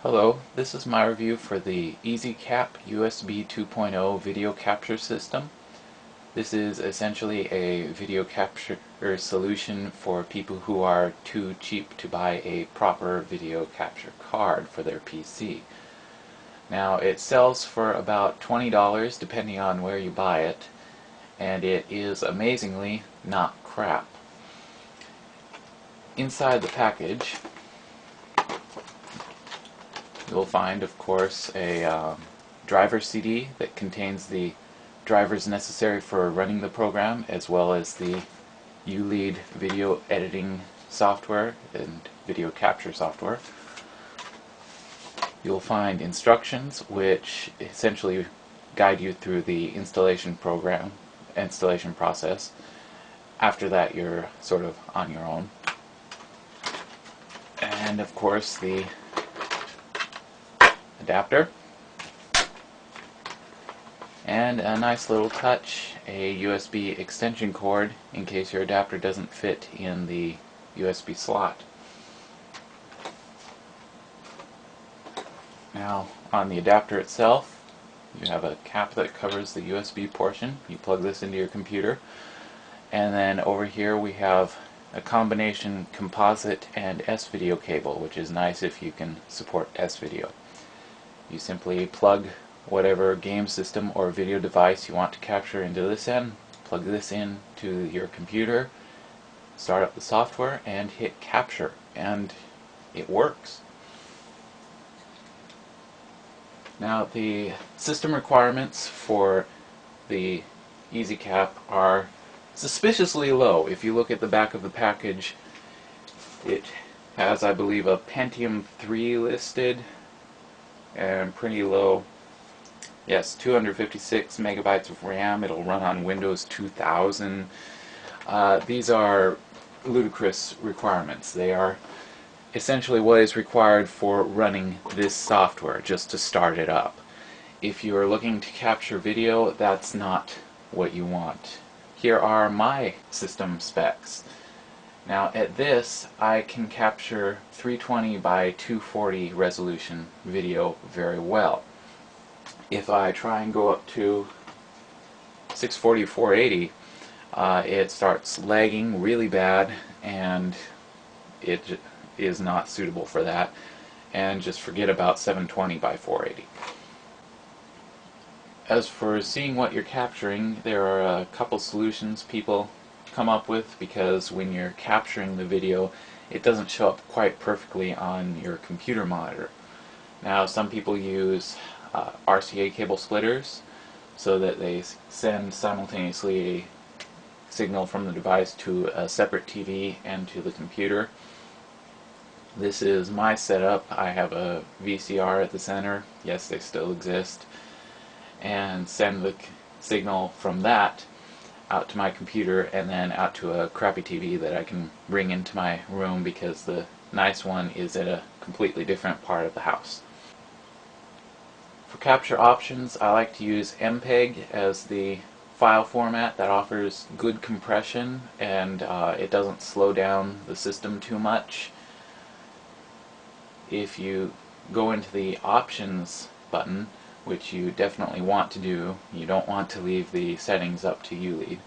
Hello, this is my review for the EasyCap USB 2.0 video capture system. This is essentially a video capture solution for people who are too cheap to buy a proper video capture card for their PC. Now it sells for about $20 depending on where you buy it, and it is amazingly not crap. Inside the package you'll find, of course, a driver CD that contains the drivers necessary for running the program, as well as the ULEAD video editing software and video capture software. You'll find instructions which essentially guide you through the installation process. After that, you're sort of on your own. And of course, the adapter, and a nice little touch, a USB extension cord in case your adapter doesn't fit in the USB slot. Now on the adapter itself you have a cap that covers the USB portion. You plug this into your computer, and then over here we have a combination composite and S-video cable, which is nice if you can support S-video. You simply plug whatever game system or video device you want to capture into this end, plug this in to your computer, start up the software, and hit capture, and it works. Now the system requirements for the EasyCap are suspiciously low. If you look at the back of the package, it has, I believe, a Pentium 3 listed, and pretty low. Yes, 256 megabytes of RAM. It'll run on Windows 2000. These are ludicrous requirements. They are essentially what is required for running this software, just to start it up. If you are looking to capture video, that's not what you want. Here are my system specs. Now at this, I can capture 320 by 240 resolution video very well. If I try and go up to 640 480, it starts lagging really bad, and it is not suitable for that. And just forget about 720 by 480. As for seeing what you're capturing, there are a couple solutions people come up with, because when you're capturing the video it doesn't show up quite perfectly on your computer monitor. Now some people use RCA cable splitters so that they send simultaneously a signal from the device to a separate TV and to the computer. This is my setup. I have a VCR at the center, yes, they still exist, and send the signal from that out to my computer and then out to a crappy TV that I can bring into my room, because the nice one is at a completely different part of the house. For capture options, I like to use MPEG as the file format that offers good compression, and it doesn't slow down the system too much. If you go into the options button, which you definitely want to do, you don't want to leave the settings up to ULEAD,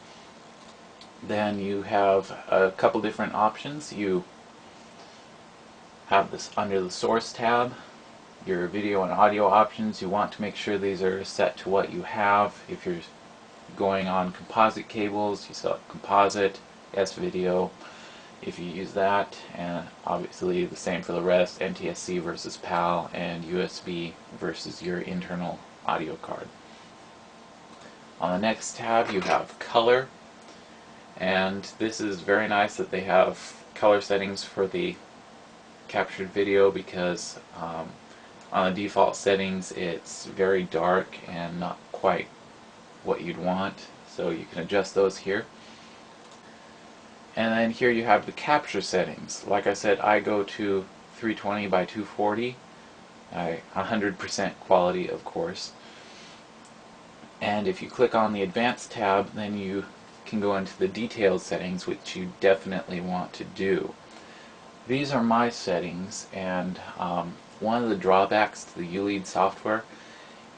then you have a couple different options. You have this under the source tab, your video and audio options. You want to make sure these are set to what you have. If you're going on composite cables, you select composite, S-video if you use that, and obviously the same for the rest, NTSC versus PAL, and USB versus your internal audio card. On the next tab you have color, and this is very nice that they have color settings for the captured video, because on the default settings it's very dark and not quite what you'd want, so you can adjust those here. And then here you have the capture settings. Like I said, I go to 320 by 240, 100% quality, of course. And if you click on the Advanced tab, then you can go into the detailed settings, which you definitely want to do. These are my settings, and one of the drawbacks to the ULEAD software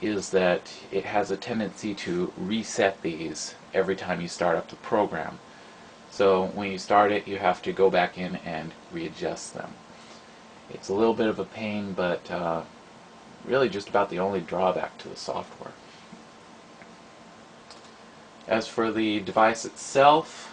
is that it has a tendency to reset these every time you start up the program. So when you start it, you have to go back in and readjust them. It's a little bit of a pain, but really just about the only drawback to the software. As for the device itself,